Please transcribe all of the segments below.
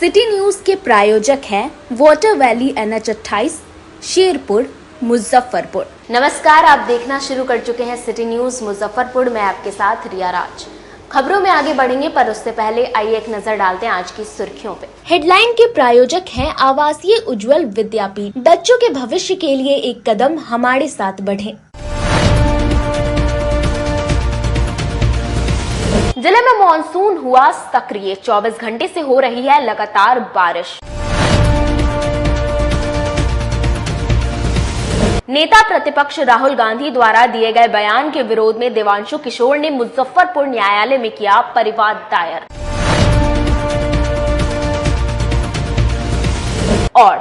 City news के प्रायोजक हैं water valley NH 28 Sherpur Muzaffarpur. नमस्कार, आप देखना शुरू कर चुके हैं सिटी न्यूज मुजफ्फरपुर। मैं आपके साथ रिया राज। खबरों में आगे बढ़ेंगे पर उससे पहले आइए एक नजर डालते हैं आज की सुर्खियों पे। हेडलाइन के प्रायोजक हैं आवासीय उज्जवल विद्यापीठ। बच्चों के भविष्य के लिए एक कदम हमारे साथ बढ़ें। जिले में मॉनसून हुआ सक्रिय, 24 घंटे से हो रही है लगातार बारिश। नेता प्रतिपक्ष राहुल गांधी द्वारा दिए गए बयान के विरोध में देवांशु किशोर ने मुजफ्फरपुर न्यायालय में किया परिवाद दायर। और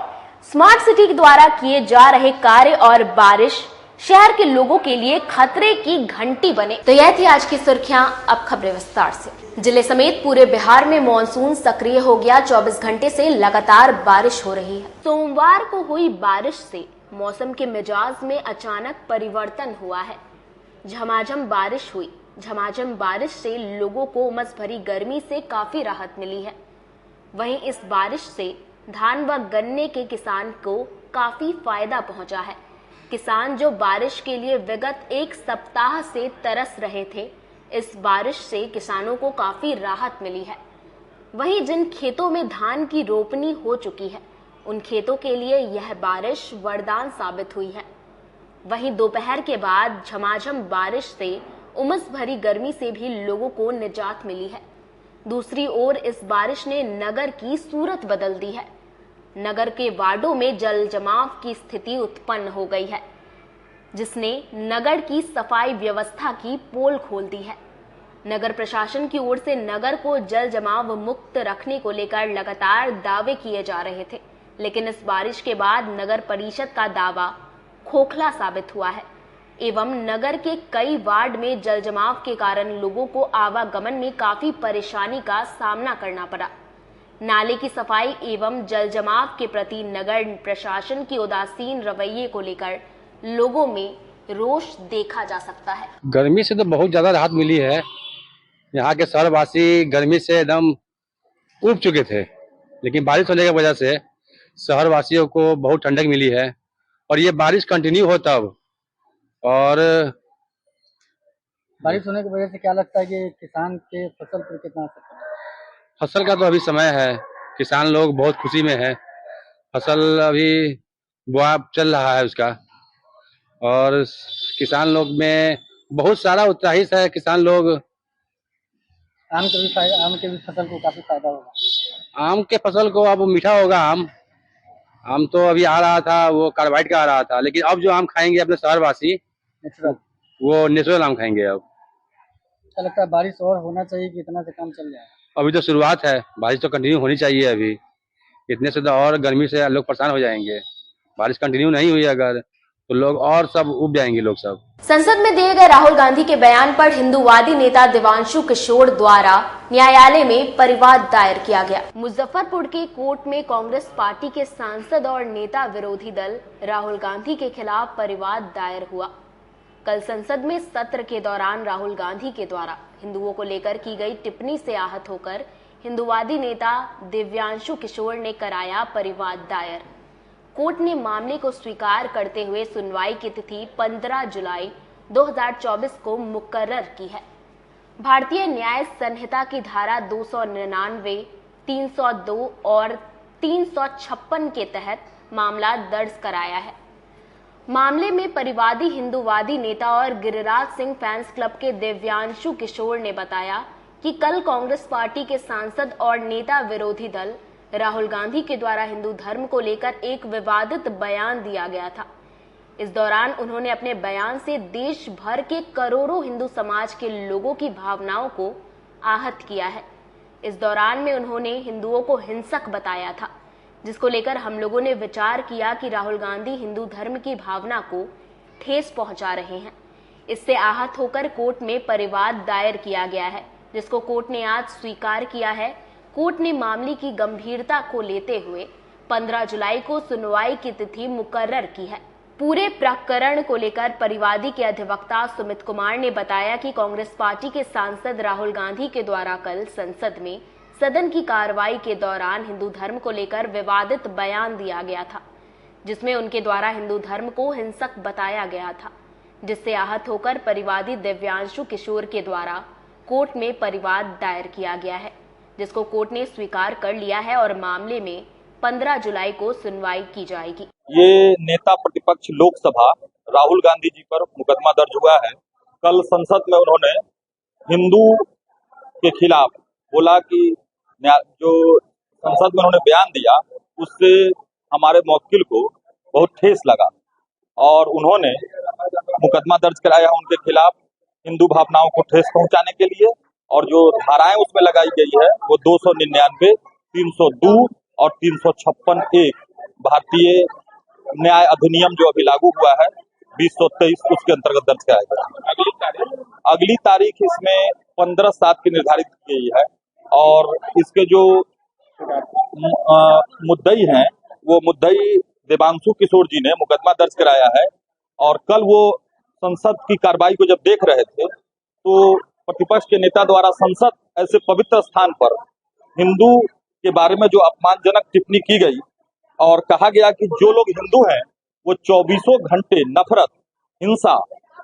स्मार्ट सिटी द्वारा किए जा रहे कार्य और बारिश शहर के लोगों के लिए खतरे की घंटी बने। तो यह थी आज की सुर्खियां, अब खबरें विस्तार से। जिले समेत पूरे बिहार में मॉनसून सक्रिय हो गया, 24 घंटे से लगातार बारिश हो रही है। सोमवार को हुई बारिश से मौसम के मिजाज में अचानक परिवर्तन हुआ है। झमाझम बारिश हुई। झमाझम बारिश से लोगों को उमस भरी गर्मी से काफी राहत मिली है। वहीं इस बारिश से धान व गन्ने के किसान को काफी फायदा पहुंचा है। किसान जो बारिश के लिए विगत एक सप्ताह से तरस रहे थे, इस बारिश से किसानों को काफी राहत मिली है। वहीं जिन खेतों में धान की रोपनी हो चुकी है, उन खेतों के लिए यह बारिश वरदान साबित हुई है। वहीं दोपहर के बाद झमाझम बारिश से उमस भरी गर्मी से भी लोगों को निजात मिली है। दूसरी ओर इस बारिश ने नगर की सूरत बदल दी है। नगर के वार्डों में जल जमाव की स्थिति उत्पन्न हो गई है, जिसने नगर की सफाई व्यवस्था की पोल खोल दी है। नगर प्रशासन की ओर से नगर को जल जमाव मुक्त रखने को लेकर लगातार दावे किए जा रहे थे, लेकिन इस बारिश के बाद नगर परिषद का दावा खोखला साबित हुआ है एवं नगर के कई वार्ड में जल जमाव के कारण लोगों को आवागमन में काफी परेशानी का सामना करना पड़ा। नाले की सफाई एवं जल जमाव के प्रति नगर प्रशासन की उदासीन रवैये को लेकर लोगों में रोष देखा जा सकता है। गर्मी से तो बहुत ज्यादा राहत मिली है। यहाँ के शहरवासी गर्मी से एकदम उब चुके थे, लेकिन बारिश होने की वजह से शहरवासियों को बहुत ठंडक मिली है। और ये बारिश कंटिन्यू हो तब, और बारिश होने की वजह से क्या लगता है कि किसान के फसल पर कितना असर पड़ा? फसल का तो अभी समय है, किसान लोग बहुत खुशी में है। फसल अभी बुआ चल रहा है उसका, और किसान लोग में बहुत सारा उत्साहित है। किसान लोग आम के भी फसल को काफी फायदा होगा। आम के फसल को अब मीठा होगा। आम तो अभी आ रहा था, वो कार्बाइड का आ रहा था, लेकिन अब जो आम खाएंगे अपने शहरवासी, नेचुरल, वो नेचुरल आम खाएंगे। अब क्या लगता है बारिश और होना चाहिए कि इतना से काम चल जाए? अभी तो शुरुआत है, बारिश तो कंटिन्यू होनी चाहिए। अभी इतने से तो और गर्मी से लोग परेशान हो जाएंगे। बारिश कंटिन्यू नहीं हुई अगर, तो लोग और सब उब जाएंगे लोग सब। संसद में दिए गए राहुल गांधी के बयान पर हिंदूवादी नेता देवांशु किशोर द्वारा न्यायालय में परिवाद दायर किया गया। मुजफ्फरपुर के कोर्ट में कांग्रेस पार्टी के सांसद और नेता विरोधी दल राहुल गांधी के खिलाफ परिवाद दायर हुआ। कल संसद में सत्र के दौरान राहुल गांधी के द्वारा हिंदुओं को लेकर की गई टिप्पणी से आहत होकर हिंदूवादी नेता देवांशु किशोर ने कराया परिवाद दायर। कोर्ट ने मामले को स्वीकार करते हुए सुनवाई की तिथि 15 जुलाई 2024 को मुकर्रर की है। भारतीय न्याय संहिता की धारा 299, 302 और 356 के तहत मामला दर्ज कराया है। मामले में परिवादी हिंदूवादी नेता और गिरिराज सिंह फैंस क्लब के देवांशु किशोर ने बताया कि कल कांग्रेस पार्टी के सांसद और नेता विरोधी दल राहुल गांधी के द्वारा हिंदू धर्म को लेकर एक विवादित बयान दिया गया था। इस दौरान उन्होंने अपने बयान से देश भर के करोड़ों हिंदू समाज के लोगों की भावनाओं को आहत किया है। इस दौरान में उन्होंने हिंदुओं को हिंसक बताया था, जिसको लेकर हम लोगों ने विचार किया कि राहुल गांधी हिंदू धर्म की भावना को ठेस पहुंचा रहे हैं। इससे आहत होकर कोर्ट में परिवाद दायर किया गया है, जिसको कोर्ट ने आज स्वीकार किया है। कोर्ट ने मामले की गंभीरता को लेते हुए 15 जुलाई को सुनवाई की तिथि मुकर्रर की है। पूरे प्रकरण को लेकर परिवादी के अधिवक्ता सुमित कुमार ने बताया कि कांग्रेस पार्टी के सांसद राहुल गांधी के द्वारा कल संसद में सदन की कार्रवाई के दौरान हिंदू धर्म को लेकर विवादित बयान दिया गया था, जिसमें उनके द्वारा हिंदू धर्म को हिंसक बताया गया था, जिससे आहत होकर परिवादी दिव्यांशु किशोर के द्वारा कोर्ट में परिवाद दायर किया गया है, जिसको कोर्ट ने स्वीकार कर लिया है और मामले में 15 जुलाई को सुनवाई की जाएगी। ये नेता प्रतिपक्ष लोकसभा राहुल गांधी जी पर मुकदमा दर्ज हुआ है। कल संसद में उन्होंने हिंदू के खिलाफ बोला कि जो संसद में उन्होंने बयान दिया उससे हमारे मौकिल को बहुत ठेस लगा और उन्होंने मुकदमा दर्ज कराया उनके खिलाफ हिंदू भावनाओं को ठेस पहुंचाने के लिए। और जो धाराएं उसमें लगाई गई है वो 299, 302 और 356(1) भारतीय न्याय अधिनियम जो अभी लागू हुआ है 2023 उसके अंतर्गत दर्ज कराया गया। अगली तारीख इसमें 15/7 की निर्धारित की गई है और इसके जो मुद्दई हैं वो मुद्दई देवांशु किशोर जी ने मुकदमा दर्ज कराया है। और कल वो संसद की कार्रवाई को जब देख रहे थे तो प्रतिपक्ष के नेता द्वारा संसद ऐसे पवित्र स्थान पर हिंदू के बारे में जो अपमानजनक टिप्पणी की गई और कहा गया कि जो लोग हिंदू हैं वो 24 घंटे नफरत, हिंसा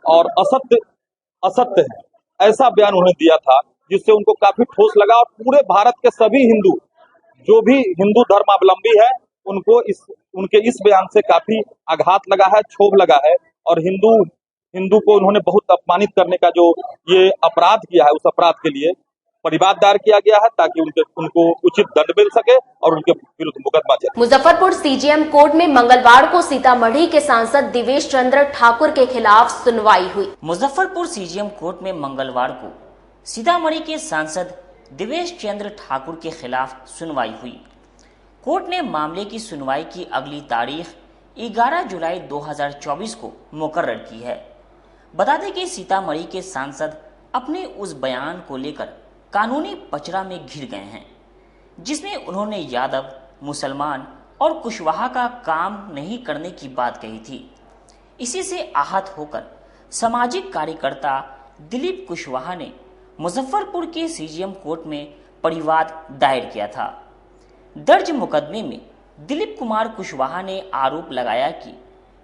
और असत्य है, ऐसा बयान उन्होंने दिया था, जिससे उनको काफी ठोस लगा। और पूरे भारत के सभी हिंदू जो भी हिंदू धर्मावलंबी है उनको उनके इस बयान से काफी आघात लगा है, क्षोभ लगा है और हिंदू को उन्होंने बहुत अपमानित करने का जो ये अपराध किया है उस अपराध के लिए परिवाद दायर किया गया है ताकि उनको उचित दंड मिल सके और उनके विरुद्ध मुकदमा चले। मुजफ्फरपुर सीजेएम कोर्ट में मंगलवार को सीतामढ़ी के सांसद दिवेश चंद्र ठाकुर के खिलाफ सुनवाई हुई। मुजफ्फरपुर सीजेएम कोर्ट में मंगलवार को सीतामढ़ी के सांसद दिवेश चंद्र ठाकुर के खिलाफ सुनवाई हुई। कोर्ट ने मामले की सुनवाई की अगली तारीख 11 जुलाई 2024 को मुकर्रर की है। बता दें कि सीतामढ़ी के सांसद अपने उस बयान को लेकर कानूनी पचड़ा में घिर गए हैं, जिसमें उन्होंने यादव, मुसलमान और कुशवाहा का काम नहीं करने की बात कही थी। इसी से आहत होकर सामाजिक कार्यकर्ता दिलीप कुशवाहा ने मुजफ्फरपुर के सीजेएम कोर्ट में परिवाद दायर किया था। दर्ज मुकदमे में दिलीप कुमार कुशवाहा ने आरोप लगाया कि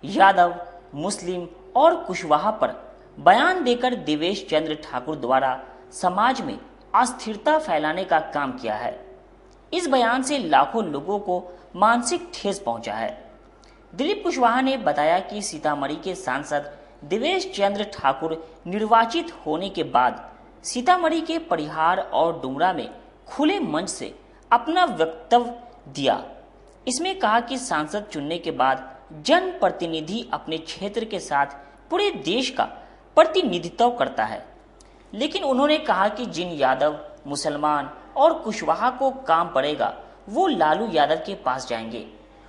यादव, मुस्लिम और कुशवाहा पर बयान देकर दिवेश चंद्र ठाकुर द्वारा समाज में अस्थिरता फैलाने का काम किया है। इस बयान से लाखों लोगों को मानसिक ठेस पहुंचा है। दिलीप कुशवाहा ने बताया कि सीतामढ़ी के सांसद दिवेश चंद्र ठाकुर निर्वाचित होने के बाद सीतामढ़ी के परिहार और डुमरा में खुले मंच से अपना वक्तव्य दिया। इसमें कहा कि सांसद चुनने के बाद जनप्रतिनिधि अपने क्षेत्र के साथ पूरे देश का प्रतिनिधित्व करता है, लेकिन उन्होंने कहा कि जिन यादव, मुसलमान और कुशवाहा को काम पड़ेगा वो लालू यादव के पास जाएंगे।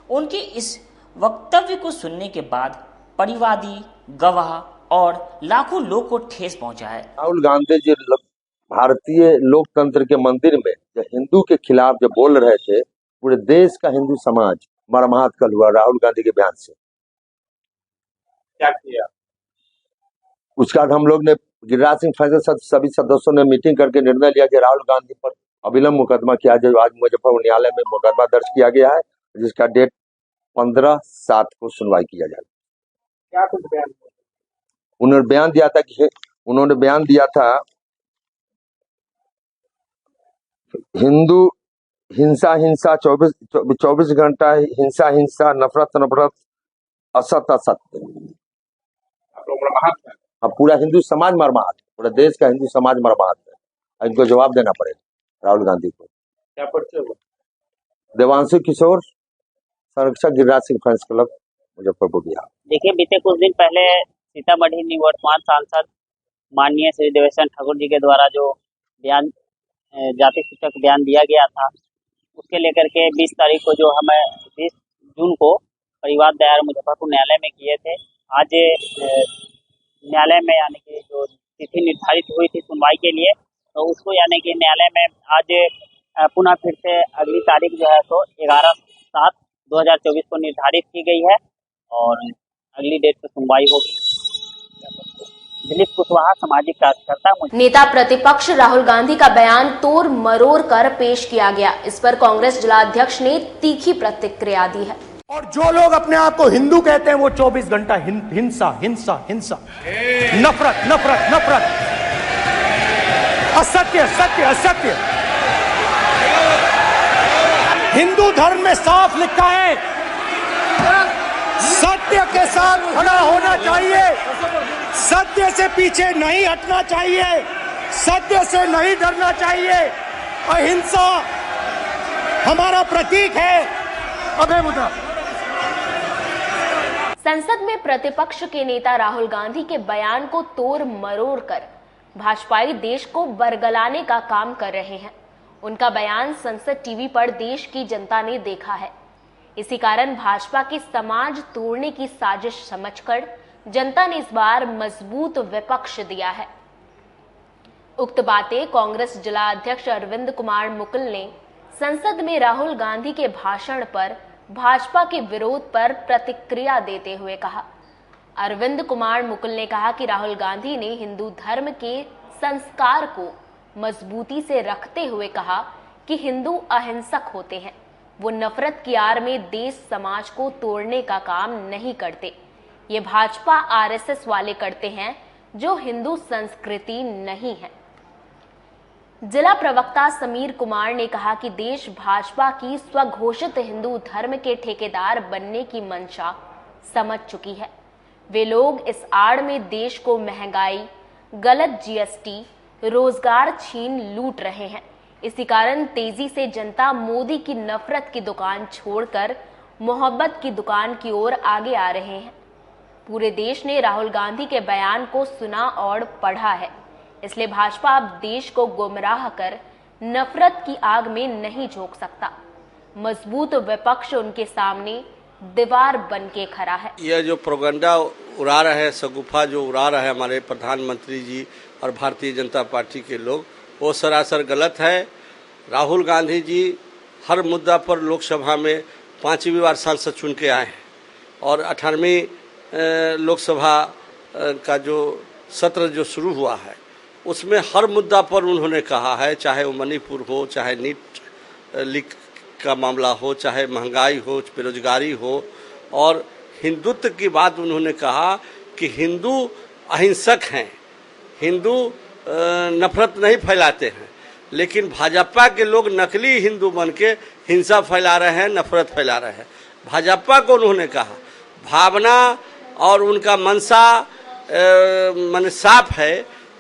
उनके इस वक्तव्य को सुनने के बाद परिवादी, गवाह और लाखों लोग को ठेस पहुंचा है। राहुल गांधी जी भारतीय लोकतंत्र के मंदिर में जो हिंदू के खिलाफ जो बोल रहे थे, पूरे देश का हिंदू समाज मर्माहत कल हुआ राहुल गांधी के बयान से। क्या किया उसके बाद हम लोग ने गिरिराज सिंह फैसल सभी सदस्यों ने मीटिंग करके निर्णय लिया कि राहुल गांधी पर अविलंब मुकदमा किया जाए। आज मुजफ्फरपुर न्यायालय में मुकदमा दर्ज किया गया है, जिसका डेट 15/7 को सुनवाई किया जाएगा। क्या कुछ बयान उन्होंने बयान दिया था हिंदू हिंसा 24 घंटा हिंसा नफरत असत्य। अब पूरा हिंदू समाज मर्माहत, पूरा देश का हिंदू समाज मर्माहत है। इनको जवाब देना पड़ेगा राहुल गांधी को। क्या पर्चे हुआ? देवांशु किशोर, संरक्षक, गिरिराज सिंह फैंस क्लब, मुजफ्फरपुर बिहार। देखिए, बीते कुछ दिन पहले सीतामढ़ी निवर्तमान सांसद माननीय श्री देवेश चंद्र ठाकुर जी के द्वारा जो बयान जाति सूचक बयान दिया गया था, उसके लेकर के 20 तारीख को जो हमें 20 जून को परिवाद दायर मुजफ्फरपुर न्यायालय में किए थे। आज न्यायालय में यानी कि जो तिथि निर्धारित हुई थी सुनवाई के लिए, तो उसको यानी कि न्यायालय में आज पुनः फिर से अगली तारीख जो है तो 11/7/2024 को निर्धारित की गई है और अगली डेट पर सुनवाई होगी। दिलीप कुशवाहा सामाजिक कार्यकर्ता। नेता प्रतिपक्ष राहुल गांधी का बयान तोड़ मरोड़ कर पेश किया गया। इस पर कांग्रेस जिलाध्यक्ष ने तीखी प्रतिक्रिया दी है। और जो लोग अपने आप को हिंदू कहते हैं वो 24 घंटा हिंसा हिंसा हिंसा, नफरत नफरत नफरत, असत्य सत्य असत्य। हिंदू धर्म में साफ लिखा है, सत्य के साथ खड़ा होना चाहिए, सत्य से पीछे नहीं हटना चाहिए, सत्य से नहीं डरना चाहिए। अहिंसा हमारा प्रतीक है। अभय मुद्रा। संसद में प्रतिपक्ष के नेता राहुल गांधी के बयान को तोड़ मरोड़ कर भाजपाई देश को बरगलाने का काम कर रहे हैं। उनका बयान संसद टीवी पर देश की जनता ने देखा है। इसी कारण भाजपा की समाज तोड़ने की साजिश समझकर जनता ने इस बार मजबूत विपक्ष दिया है। उक्त बातें कांग्रेस जिला अध्यक्ष अरविंद कुमार मुकुल ने संसद में राहुल गांधी के भाषण पर भाजपा के विरोध पर प्रतिक्रिया देते हुए कहा। अरविंद कुमार मुकुल ने कहा कि राहुल गांधी ने हिंदू धर्म के संस्कार को मजबूती से रखते हुए कहा कि हिंदू अहिंसक होते हैं, वो नफरत की आड़ में देश समाज को तोड़ने का काम नहीं करते। ये भाजपा आरएसएस वाले करते हैं जो हिंदू संस्कृति नहीं है। जिला प्रवक्ता समीर कुमार ने कहा कि देश भाजपा की स्वघोषित हिंदू धर्म के ठेकेदार बनने की मंशा समझ चुकी है। वे लोग इस आड़ में देश को महंगाई, गलत जीएसटी, रोजगार छीन लूट रहे हैं। इसी कारण तेजी से जनता मोदी की नफरत की दुकान छोड़कर मोहब्बत की दुकान की ओर आगे आ रहे हैं। पूरे देश ने राहुल गांधी के बयान को सुना और पढ़ा है, इसलिए भाजपा अब देश को गुमराह कर नफरत की आग में नहीं झोंक सकता। मजबूत विपक्ष उनके सामने दीवार बन के खड़ा है। यह जो प्रोगंडा उड़ा रहे, सगुफा जो उड़ा रहे हमारे प्रधानमंत्री जी और भारतीय जनता पार्टी के लोग, वो सरासर गलत है। राहुल गांधी जी हर मुद्दा पर लोकसभा में 5वीं बार सांसद चुन के आए हैं और 18वीं लोकसभा का जो सत्र जो शुरू हुआ है उसमें हर मुद्दा पर उन्होंने कहा है, चाहे वो मणिपुर हो, चाहे नीट लीक का मामला हो, चाहे महंगाई हो, बेरोजगारी हो, और हिंदुत्व की बात उन्होंने कहा कि हिंदू अहिंसक हैं, हिंदू नफरत नहीं फैलाते हैं। लेकिन भाजपा के लोग नकली हिंदू बन के हिंसा फैला रहे हैं, नफरत फैला रहे हैं। भाजपा को उन्होंने कहा भावना और उनका मंशा मन साफ है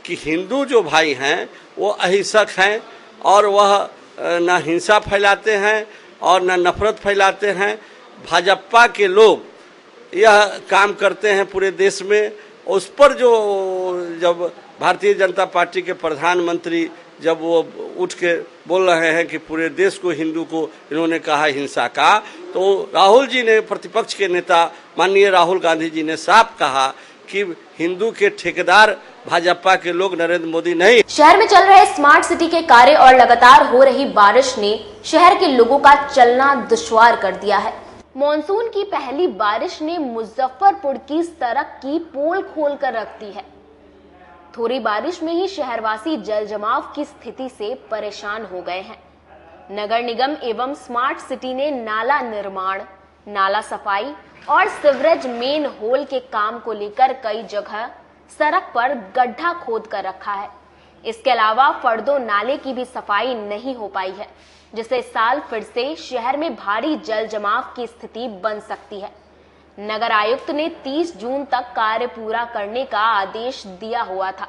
कि हिंदू जो भाई हैं वो अहिंसक हैं और वह न हिंसा फैलाते हैं और न नफरत फैलाते हैं। भाजपा के लोग यह काम करते हैं पूरे देश में। उस पर जो जब भारतीय जनता पार्टी के प्रधानमंत्री जब वो उठ के बोल रहे हैं कि पूरे देश को, हिंदू को इन्होंने कहा हिंसा का, तो राहुल जी ने, प्रतिपक्ष के नेता माननीय राहुल गांधी जी ने साफ कहा कि हिंदू के ठेकेदार भाजपा के लोग नरेंद्र मोदी नहीं। शहर में चल रहे स्मार्ट सिटी के कार्य और लगातार हो रही बारिश ने शहर के लोगों का चलना दुश्वार कर दिया है। मॉनसून की पहली बारिश ने मुजफ्फरपुर की सड़क की पोल खोल कर रख दी है। थोड़ी बारिश में ही शहरवासी जल जमाव की स्थिति से परेशान हो गए हैं। नगर निगम एवं स्मार्ट सिटी ने नाला निर्माण, नाला सफाई और सीवरेज मेन होल के काम को लेकर कई जगह सड़क पर गड्ढा खोद कर रखा है। इसके अलावा फर्दो नाले की भी सफाई नहीं हो पाई है, जिससे इस साल फिर से शहर में भारी जल जमाव की स्थिति बन सकती है। नगर आयुक्त ने 30 जून तक कार्य पूरा करने का आदेश दिया हुआ था।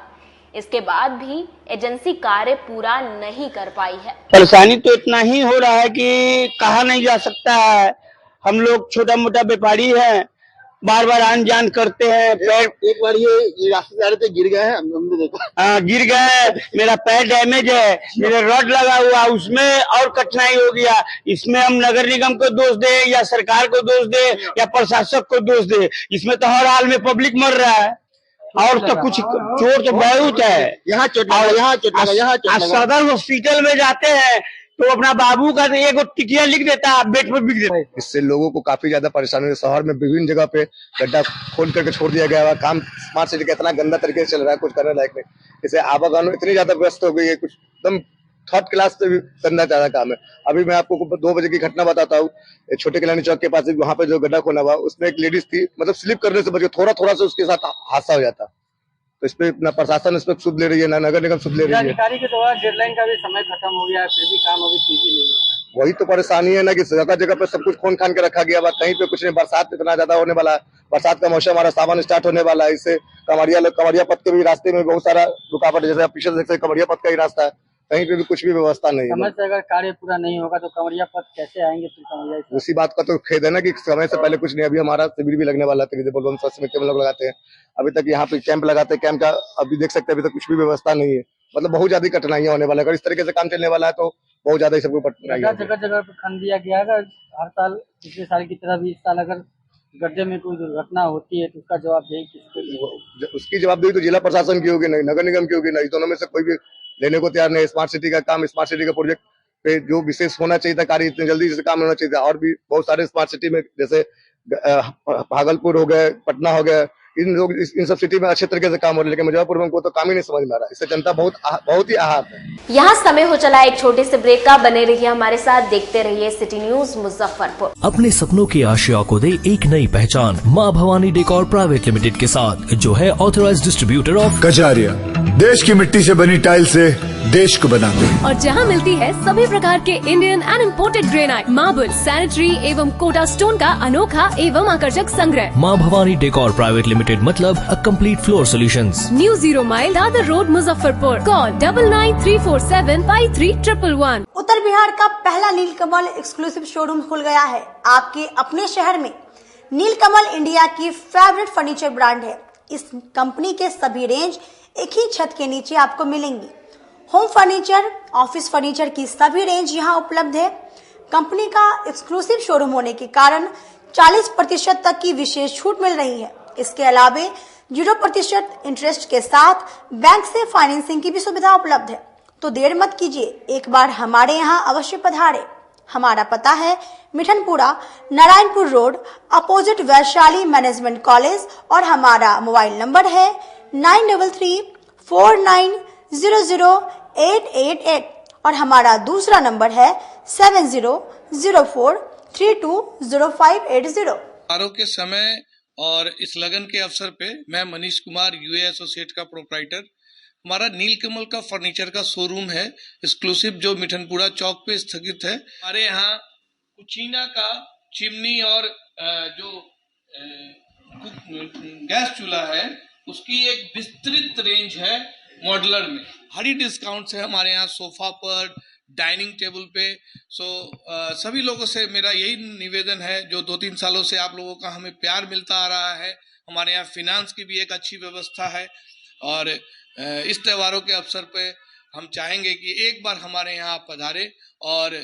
इसके बाद भी एजेंसी कार्य पूरा नहीं कर पाई है। परेशानी तो इतना ही हो रहा है कि कहा नहीं जा सकता है। हम लोग छोटा मोटा व्यापारी हैं, बार बार आन जान करते हैं। एक बार ये रास्ते जा रहे थे, गिर गए हैं, हमने देखा। गिर गए, मेरा पैर डैमेज है, मेरे रॉड लगा हुआ, उसमें और कठिनाई हो गया। इसमें हम नगर निगम को दोष दे या सरकार को दोष दे या प्रशासक को दोष दे, इसमें तो हर हाल में पब्लिक मर रहा है और तो कुछ चोर तो बहुत है। यहाँ चोट लगा, यहाँ चोट लगा, यहाँ चोट लगा। सदर हॉस्पिटल में जाते हैं, तो अपना बाबू का एक टिकिया लिख देता, बेड पर बिक देता। इससे लोगों को काफी ज्यादा परेशानी है। शहर में विभिन्न जगह पे गड्ढा खोल करके छोड़ दिया गया है। काम स्मार्ट सिटी का इतना गंदा तरीके से चल रहा है, कुछ करने लायक नहीं। इसे आवागमन इतनी ज्यादा व्यस्त हो गई है, कुछ एकदम थर्ड क्लास से भी गंदा ज्यादा काम है। अभी मैं आपको 2 बजे की घटना बताता हूँ। छोटे कल्याणी चौक के पास वहाँ पे जो गड्ढा खोला हुआ, उसमें एक लेडीज थी, मतलब स्लिप करने से बच गई, थोड़ा से उसके साथ हादसा हो जाता। तो इस पे ना प्रशासन इस पे सुध ले रही है, ना नगर निगम सुध ले रही है। अधिकारी के द्वारा डेडलाइन का भी समय खत्म हो गया, फिर भी काम अभी तेजी नहीं है। वही तो परेशानी है ना कि जगह जगह पे सब कुछ खोन खान के रखा गया। कहीं पे कुछ नहीं। बरसात इतना ज्यादा होने वाला है, बरसात का मौसम, हमारा सावन स्टार्ट होने वाला है। इससे कमरिया पथ के भी रास्ते में बहुत सारा रुकावट है। जैसे पीछे देख सकते कमरिया पथ का ही रास्ता है, कहीं पे भी कुछ भी व्यवस्था नहीं है। समय से अगर कार्य पूरा नहीं होगा तो कमरिया पथ कैसे आएंगे? फिर कमरिया उसी बात का तो खेद है ना कि समय से पहले कुछ नहीं। अभी हमारा शिविर भी लगने वाला है, बोलबम स्वास्थ्य में कैंप लोग लगाते हैं। अभी तक यहाँ पे कैंप लगाते हैं, कैंप का अभी देख सकते हैं अभी तक कुछ भी व्यवस्था नहीं है। मतलब बहुत ज्यादा कठिनाइयां होने वाला है। अगर इस तरीके से काम चलने वाला है तो बहुत ज्यादा सबको कठिनाइयां। जगह जगह पे खन दिया गया है। हर साल पिछले साल की तरह भी इस साल अगर गड्ढे में कोई दुर्घटना होती है तो उसका जवाबदेही किसके लिए? उसकी जवाबदेही तो जिला प्रशासन की होगी, नहीं नगर निगम की होगी। नहीं, दोनों में से कोई भी लेने को तैयार नहीं। स्मार्ट सिटी का काम, स्मार्ट सिटी का प्रोजेक्ट पे जो विशेष होना चाहिए था कार्य, इतनी जल्दी से काम होना चाहिए था। और भी बहुत सारे स्मार्ट सिटी में जैसे भागलपुर हो गए, पटना हो गया, इन सब सिटी में अच्छे तरीके से काम हो रहा है, लेकिन मुजफ्फरपुर में उनको तो काम ही नहीं समझ में आ रहा है। इससे जनता बहुत ही आहत है। यहाँ समय हो चला एक छोटे से ब्रेक का। बने रहिए हमारे साथ, देखते रहिए सिटी न्यूज मुजफ्फरपुर। अपने सपनों की आशिया को दे एक नई पहचान माँ भवानी डेकोर प्राइवेट लिमिटेड के साथ, जो है ऑथराइज्ड डिस्ट्रीब्यूटर ऑफ कजारिया। देश की मिट्टी से बनी टाइल से देश को बनाते हैं। और जहां मिलती है सभी प्रकार के Indian and imported granite, marble, sanitary एवं कोटा स्टोन का अनोखा एवं आकर्षक संग्रह। माँ भवानी डेकोर प्राइवेट लिमिटेड मतलब a complete floor solutions. New 0 mile Dadar road Muzaffarpur. Call 9934753111। उत्तर बिहार का पहला नीलकमल एक्सक्लूसिव शोरूम खुल गया है आपके अपने शहर में। नीलकमल इंडिया की फेवरेट फर्नीचर ब्रांड है। इस कंपनी के सभी रेंज एक ही छत के नीचे आपको मिलेंगी। होम फर्नीचर, ऑफिस फर्नीचर की सभी रेंज यहाँ उपलब्ध है। कंपनी का एक्सक्लूसिव शोरूम होने के कारण 40% तक की विशेष छूट मिल रही है। इसके अलावे 0% इंटरेस्ट के साथ बैंक से फाइनेंसिंग की भी सुविधा उपलब्ध है। तो देर मत कीजिए, एक बार हमारे यहाँ अवश्य पधारे। हमारा पता है Mithanpura, Narayanpur road, opposite Vaishali management college, और हमारा मोबाइल नंबर है 9334900888 और हमारा दूसरा नंबर है 7004320580। के समय और इस लगन के अवसर पे मैं मनीष कुमार यूए एसोसिएट का प्रोप्राइटर, हमारा नीलकमल का फर्नीचर का शोरूम है एक्सक्लूसिव, जो मिठनपुरा चौक पे स्थगित है। हमारे यहाँ कुचीना का चिमनी और जो गैस चूल्हा है उसकी एक विस्तृत रेंज है मॉडलर में। भारी डिस्काउंट है हमारे यहाँ सोफा पर, डाइनिंग टेबल पे। सभी लोगों से मेरा यही निवेदन है, जो 2-3 सालों से आप लोगों का हमें प्यार मिलता आ रहा है। हमारे यहाँ फिनांस की भी एक अच्छी व्यवस्था है और इस त्योहारों के अवसर पे हम चाहेंगे कि एक बार हमारे यहाँ पधारे और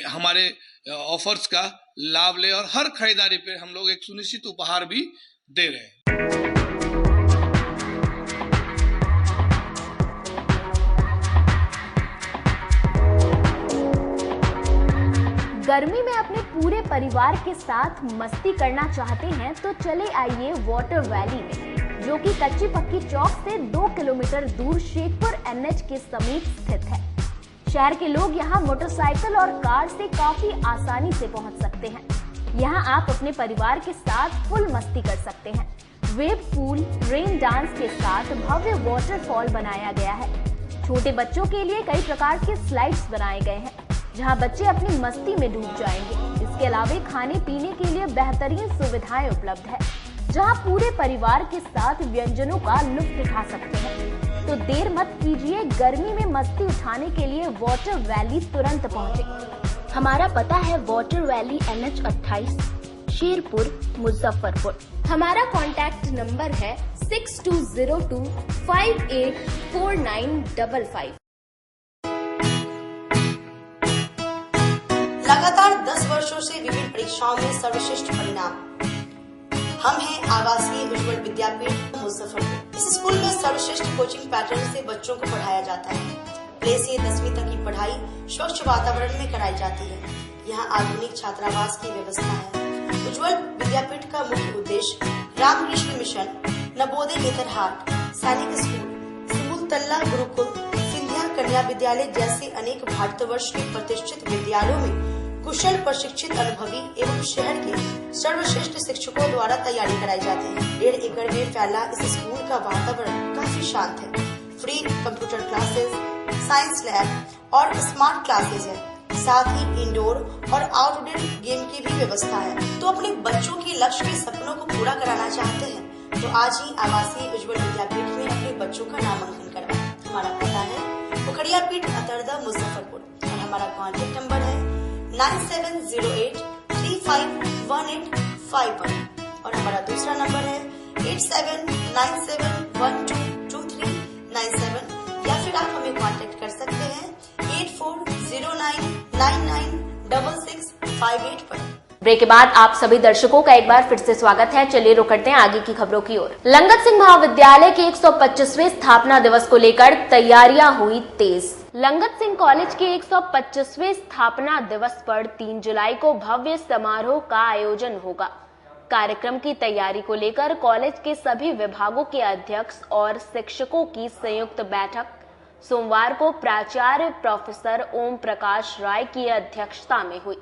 हमारे ऑफर्स का लाभ ले, और हर खरीदारी पे हम लोग एक सुनिश्चित उपहार भी दे रहे हैं। गर्मी में अपने पूरे परिवार के साथ मस्ती करना चाहते हैं तो चले आइए वाटर वैली में, जो कि कच्ची पक्की चौक से 2 किलोमीटर दूर शेखपुर NH के समीप स्थित है। शहर के लोग यहाँ मोटरसाइकिल और कार से काफी आसानी से पहुँच सकते हैं। यहाँ आप अपने परिवार के साथ फुल मस्ती कर सकते हैं। वेव पूल, रेन डांस के साथ भव्य वाटरफॉल बनाया गया है। छोटे बच्चों के लिए कई प्रकार के स्लाइड्स बनाए गए हैं, जहां बच्चे अपनी मस्ती में डूब जाएंगे। इसके अलावा खाने पीने के लिए बेहतरीन सुविधाएं उपलब्ध है, जहां पूरे परिवार के साथ व्यंजनों का लुत्फ उठा सकते हैं। तो देर मत कीजिए, गर्मी में मस्ती उठाने के लिए वाटर वैली तुरंत पहुंचे। हमारा पता है water valley NH 28, Sherpur, Muzaffarpur. हमारा कॉन्टैक्ट नंबर है 6202584955। लगातार 10 वर्षों से विभिन्न परीक्षाओं में सर्वश्रेष्ठ परिणाम। हम हैं आवासीय विजुअल विद्यापीठ मुजफ्फरपुर। इस स्कूल में सर्वश्रेष्ठ कोचिंग पैटर्न से बच्चों को पढ़ाया जाता है। प्ले से 10वीं तक की पढ़ाई स्वच्छ वातावरण में कराई जाती है। यहाँ आधुनिक छात्रावास की व्यवस्था है। उज्ज्वल विद्यापीठ का मुख्य उद्देश्य रामकृष्ण मिशन, नवोदय नेतरहाट, सैनिक स्कूल, सिमुलतला गुरुकुल, सिंधिया कन्या विद्यालय जैसे अनेक भारतवर्ष के प्रतिष्ठित विद्यालयों में कुशल प्रशिक्षित अनुभवी एवं शहर के सर्वश्रेष्ठ शिक्षकों द्वारा तैयारी कराई जाती है। 1.5 एकड़ में फैला इस स्कूल का वातावरण काफी शांत है। Free computer classes, science lab और स्मार्ट क्लासेस है। साथ ही इंडोर और आउटडोर गेम की भी व्यवस्था है। तो अपने बच्चों के लक्ष्य के सपनों को पूरा कराना चाहते हैं तो आज ही आवासीय उज्ज्वल विद्यापीठ में अपने बच्चों का नामांकन करवाएं। हमारा पता है पोखरिया पीठ, अतरदा, मुजफ्फरपुर और हमारा कॉन्टेक्ट नंबर है 9708 351851 और हमारा दूसरा नंबर है 8797122397 या फिर आप हमें कांटेक्ट कर सकते हैं 8409996658 पर। ब्रेक के बाद आप सभी दर्शकों का एक बार फिर से स्वागत है। चलिए रुक करते हैं आगे की खबरों की ओर। लंगत सिंह महाविद्यालय के 125वें स्थापना दिवस को लेकर तैयारियां हुई तेज। लंगत सिंह कॉलेज के 125वें स्थापना दिवस पर 3 जुलाई को भव्य समारोह का आयोजन होगा। कार्यक्रम की तैयारी को लेकर कॉलेज के सभी विभागों के अध्यक्ष और शिक्षकों की संयुक्त बैठक सोमवार को प्राचार्य प्रोफेसर ओम प्रकाश राय की अध्यक्षता में हुई।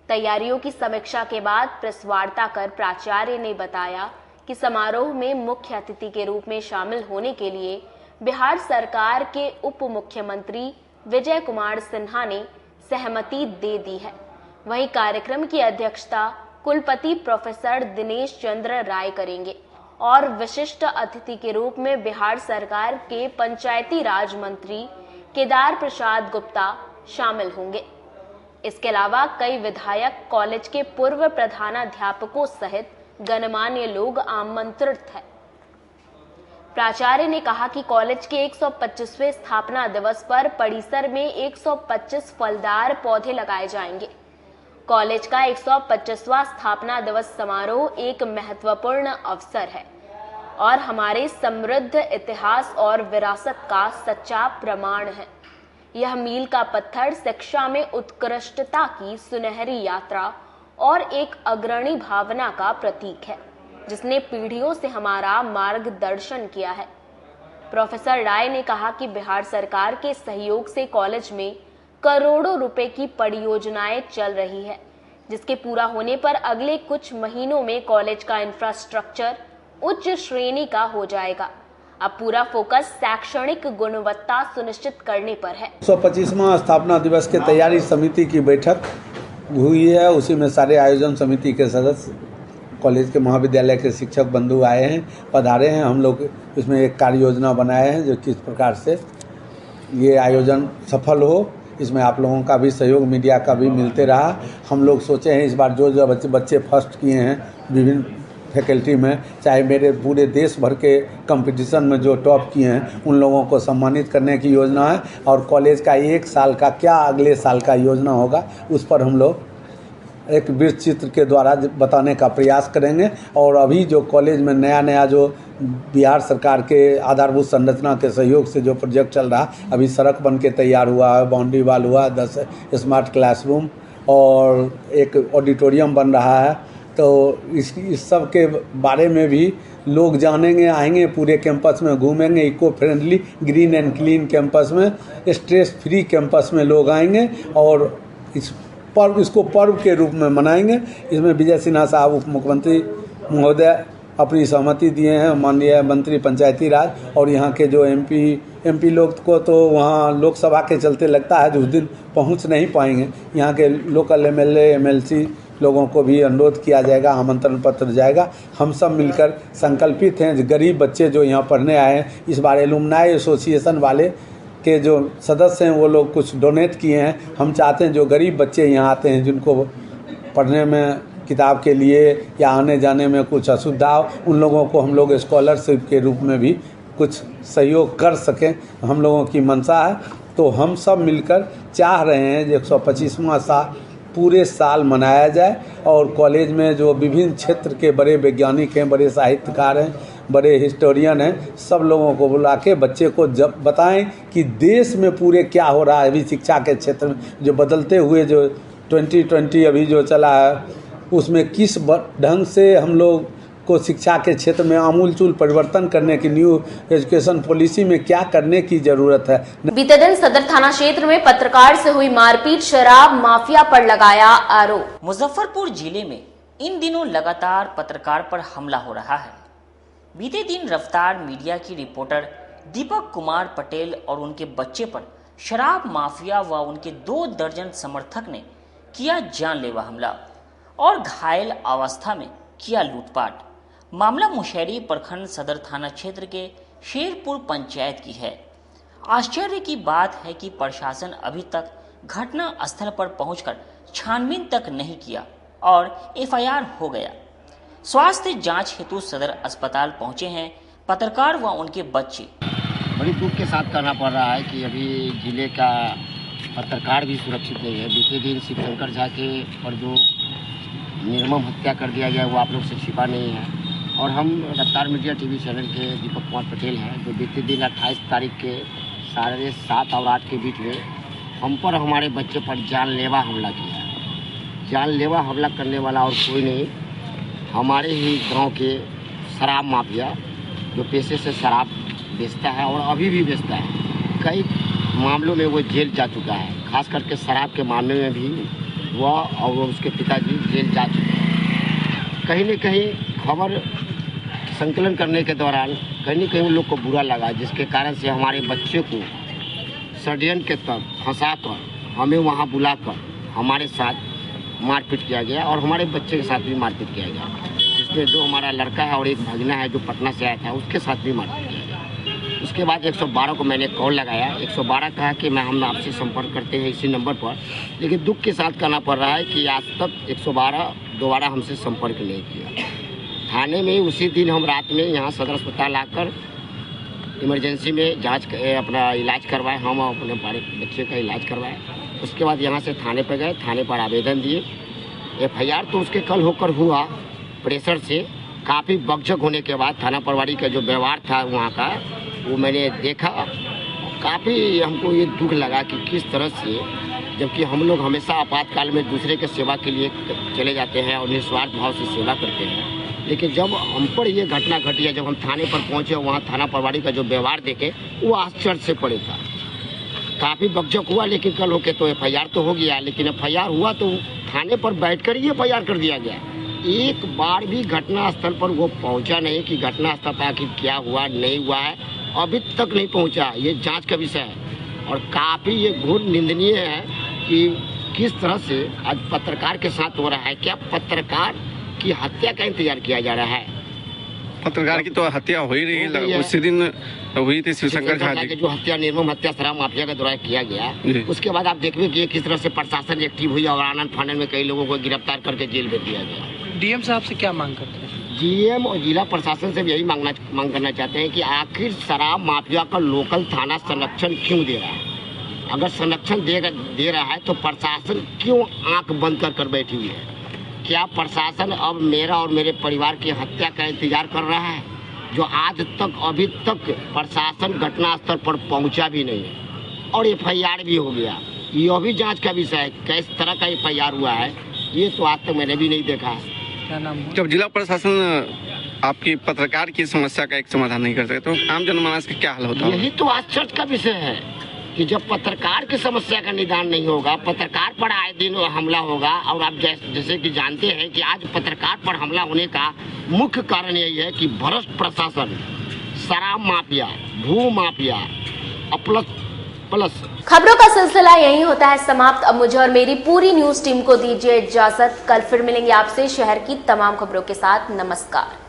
तैयारियों की समीक्षा के बाद प्रेस वार्ता कर प्राचार्य ने बताया कि समारोह में मुख्य अतिथि के रूप में शामिल होने के लिए बिहार सरकार के उप मुख्यमंत्री विजय कुमार सिन्हा ने सहमति दे दी है। वहीं कार्यक्रम की अध्यक्षता कुलपति प्रोफेसर दिनेश चंद्र राय करेंगे और विशिष्ट अतिथि के रूप में बिहार सरकार के पंचायती राज मंत्री केदार प्रसाद गुप्ता शामिल होंगे। इसके अलावा कई विधायक, कॉलेज के पूर्व प्रधानाध्यापकों सहित गणमान्य लोग आमंत्रित हैं। प्राचार्य ने कहा कि कॉलेज के 125वें स्थापना दिवस पर परिसर में 125 फलदार पौधे लगाए जाएंगे। कॉलेज का 125वां स्थापना दिवस समारोह एक महत्वपूर्ण अवसर है और हमारे समृद्ध इतिहास और विरासत का सच्चा प्रमाण है। यह मील का पत्थर शिक्षा में उत्कृष्टता की सुनहरी यात्रा और एक अग्रणी भावना का प्रतीक है, जिसने पीढ़ियों से हमारा मार्गदर्शन किया है। प्रोफेसर राय ने कहा कि बिहार सरकार के सहयोग से कॉलेज में करोड़ों रुपए की परियोजनाएं चल रही है, जिसके पूरा होने पर अगले कुछ महीनों में कॉलेज का इंफ्रास्ट्रक्चर उच्च श्रेणी का हो जाएगा। अब पूरा फोकस शैक्षणिक गुणवत्ता सुनिश्चित करने पर है। 125वां स्थापना दिवस के तैयारी समिति की बैठक हुई है। उसी में सारे आयोजन समिति के सदस्य, कॉलेज के महाविद्यालय के शिक्षक बंधु आए हैं, पधारे हैं। हम लोग इसमें एक कार्य योजना बनाए हैं जो किस प्रकार से ये आयोजन सफल हो, इसमें आप लोगों का भी सहयोग, मीडिया का भी मिलते रहा। हम लोग सोचे हैं इस बार जो बच्चे फर्स्ट किए हैं विभिन्न फैकल्टी में, चाहे मेरे पूरे देश भर के कंपटीशन में जो टॉप किए हैं, उन लोगों को सम्मानित करने की योजना है। और कॉलेज का 1 साल का क्या अगले साल का योजना होगा, उस पर हम लोग एक वृत्त चित्र के द्वारा बताने का प्रयास करेंगे। और अभी जो कॉलेज में नया जो बिहार सरकार के आधारभूत संरचना के सहयोग से जो प्रोजेक्ट चल रहा, अभी सड़क बन के तैयार हुआ है, बाउंड्री वाल हुआ, 10 स्मार्ट क्लासरूम और एक ऑडिटोरियम बन रहा है। तो इस सब के बारे में भी लोग जानेंगे, आएंगे, पूरे कैंपस में घूमेंगे। Eco friendly, green and clean campus में, स्ट्रेस फ्री कैंपस में लोग आएंगे और इसको पर्व के रूप में मनाएंगे। इसमें विजय सिन्हा साहब उप मुख्यमंत्री महोदय अपनी सहमति दिए हैं, माननीय मंत्री पंचायती राज, और यहाँ के जो एमपी लोग को तो वहाँ लोकसभा के चलते लगता है जो उस दिन पहुँच नहीं पाएंगे। यहाँ के लोकल एमएलए एमएलसी लोगों को भी अनुरोध किया जाएगा, आमंत्रण पत्र जाएगा। हम सब मिलकर संकल्पित हैं, गरीब बच्चे जो यहाँ पढ़ने आए हैं, इस बार एलुमनाई एसोसिएशन वाले के जो सदस्य हैं वो लोग कुछ डोनेट किए हैं। हम चाहते हैं जो गरीब बच्चे यहाँ आते हैं, जिनको पढ़ने में, किताब के लिए या आने जाने में कुछ असुविधा हो, उन लोगों को हम लोग स्कॉलरशिप के रूप में भी कुछ सहयोग कर सकें, हम लोगों की मंशा है। तो हम सब मिलकर चाह रहे हैं कि 125वां साल पूरे साल मनाया जाए और कॉलेज में जो विभिन्न क्षेत्र के बड़े वैज्ञानिक हैं, बड़े साहित्यकार हैं, बड़े हिस्टोरियन हैं, सब लोगों को बुला के बच्चे को जब बताएं कि देश में पूरे क्या हो रहा है अभी शिक्षा के क्षेत्र में, जो बदलते हुए जो 2020 अभी जो चला है उसमें किस ढंग से हम लोग को शिक्षा के क्षेत्र में आमूलचूल परिवर्तन करने की, न्यू एजुकेशन पॉलिसी में क्या करने की जरूरत है। बीते दिन सदर थाना क्षेत्र में पत्रकार से हुई मारपीट, शराब माफिया पर लगाया आरोप। मुजफ्फरपुर जिले में इन दिनों लगातार पत्रकार पर हमला हो रहा है। बीते दिन रफ्तार मीडिया की रिपोर्टर दीपक कुमार पटेल और उनके बच्चे पर शराब माफिया व उनके 2 दर्जन समर्थक ने किया जानलेवा हमला और घायल अवस्था में किया लूटपाट। मामला मुशहरी प्रखंड सदर थाना क्षेत्र के शेरपुर पंचायत की है। आश्चर्य की बात है कि प्रशासन अभी तक घटना स्थल पर पहुंचकर छानबीन तक नहीं किया और एफआईआर हो गया। स्वास्थ्य जांच हेतु सदर अस्पताल पहुंचे हैं पत्रकार व उनके बच्चे। बड़ी दुख के साथ कहना पड़ रहा है कि अभी जिले का पत्रकार भी सुरक्षित नहीं है। बीते दिन शिवशंकर झा के पर जो निर्मम हत्या कर दिया गया वो आप लोग से छिपा नहीं है। और हम रफ्तार मीडिया टीवी चैनल के दीपक कुमार पटेल हैं, जो बीते दिन 28 तारीख के 7:30 और 8 के बीच में हम पर हमारे बच्चे पर जानलेवा हमला किया। जानलेवा हमला करने वाला और कोई नहीं, हमारे ही गांव के शराब माफिया, जो पेशे से शराब बेचता है और अभी भी बेचता है। कई मामलों में वो जेल जा चुका है, खास करके शराब के मामले में भी वह और उसके पिताजी जेल जा चुके हैं। कहीं न कहीं खबर संकलन करने के दौरान कहीं न कहीं उन लोग को बुरा लगा, जिसके कारण से हमारे बच्चे को षड्यंत्र के तहत फंसाकर हमें वहाँ बुलाकर हमारे साथ मारपीट किया गया और हमारे बच्चे के साथ भी मारपीट किया गया, जिसमें जो हमारा लड़का है और एक भगना है जो पटना से आया था उसके साथ भी मारपीट किया गया। उसके बाद 112 को मैंने कॉल लगाया। 112 कहा कि हम आपसे संपर्क करते हैं इसी नंबर पर, लेकिन दुख के साथ कहना पड़ रहा है कि आज तक 112 दोबारा हमसे संपर्क नहीं किया। थाने में उसी दिन हम रात में यहाँ सदर अस्पताल आकर इमरजेंसी में जांच अपना इलाज करवाए, हम अपने बड़े बच्चे का इलाज करवाए। उसके बाद यहाँ से थाने पर गए, थाने पर आवेदन दिए। एफआईआर तो उसके कल होकर हुआ, प्रेशर से काफ़ी बकझक होने के बाद थाना प्रभारी का जो व्यवहार था वहाँ का वो मैंने देखा। काफ़ी हमको ये दुख लगा कि किस तरह से, जबकि हम लोग हमेशा आपातकाल में दूसरे के सेवा के लिए चले जाते हैं और निस्वार्थ भाव से सेवा करते हैं, लेकिन जब हम पर ये घटना घटी है, जब हम थाने पर पहुंचे वहाँ थाना प्रभारी का जो व्यवहार देखे वो आश्चर्य से पड़े था। काफ़ी बकझक हुआ, लेकिन कल होके तो एफआईआर तो हो गया, लेकिन एफआईआर हुआ तो थाने पर बैठकर ही एफआईआर कर दिया गया। एक बार भी घटना स्थल पर वो पहुंचा नहीं कि घटना स्थल पर आखिर क्या हुआ नहीं हुआ है, अभी तक नहीं पहुंचा। ये जांच का विषय है और काफ़ी ये घोर निंदनीय है कि किस तरह से आज पत्रकार के साथ हो रहा है। क्या पत्रकार की हत्या का इंतजार किया जा रहा है? पत्रकार की तो हत्या हो ही रही है। उसी दिन हुई थी शिवशंकर झा की जो हत्या, निर्मम हत्या शराब माफिया के द्वारा किया गया। उसके बाद आप देखिए कि किस तरह से प्रशासन एक्टिव हुई और आनंद फानन में कई लोगों को गिरफ्तार करके जेल भेज दिया गया। डीएम साहब से क्या मांग करते हैं? डीएम और जिला प्रशासन से यही मांग करना चाहते हैं कि आखिर शराब माफिया का लोकल थाना संरक्षण क्यों दे रहा है? अगर संरक्षण दे रहा है तो प्रशासन क्यों आंख बंद कर बैठी हुई है? क्या प्रशासन अब मेरा और मेरे परिवार की हत्या का इंतजार कर रहा है, जो आज तक अभी तक प्रशासन घटनास्थल पर पहुंचा भी नहीं है और एफआईआर भी हो गया? यह भी जांच का विषय है, किस तरह का एफआईआर हुआ है ये तो आज तक मैंने भी नहीं देखा है। क्या नाम? जब जिला प्रशासन आपकी पत्रकार की समस्या का एक समाधान नहीं कर सके तो आम जनमानस का क्या हाल होता है? यही तो आश्चर्य का विषय है कि जब पत्रकार की समस्या का निदान नहीं होगा, पत्रकार पर आए दिन हमला होगा। और आप जैसे कि जानते हैं कि आज पत्रकार पर हमला होने का मुख्य कारण यही है कि भ्रष्ट प्रशासन, शराब माफिया, भू माफिया प्लस। खबरों का सिलसिला यही होता है समाप्त। अब मुझे और मेरी पूरी न्यूज टीम को दीजिए इजाजत। कल फिर मिलेंगे आपसे शहर की तमाम खबरों के साथ। नमस्कार।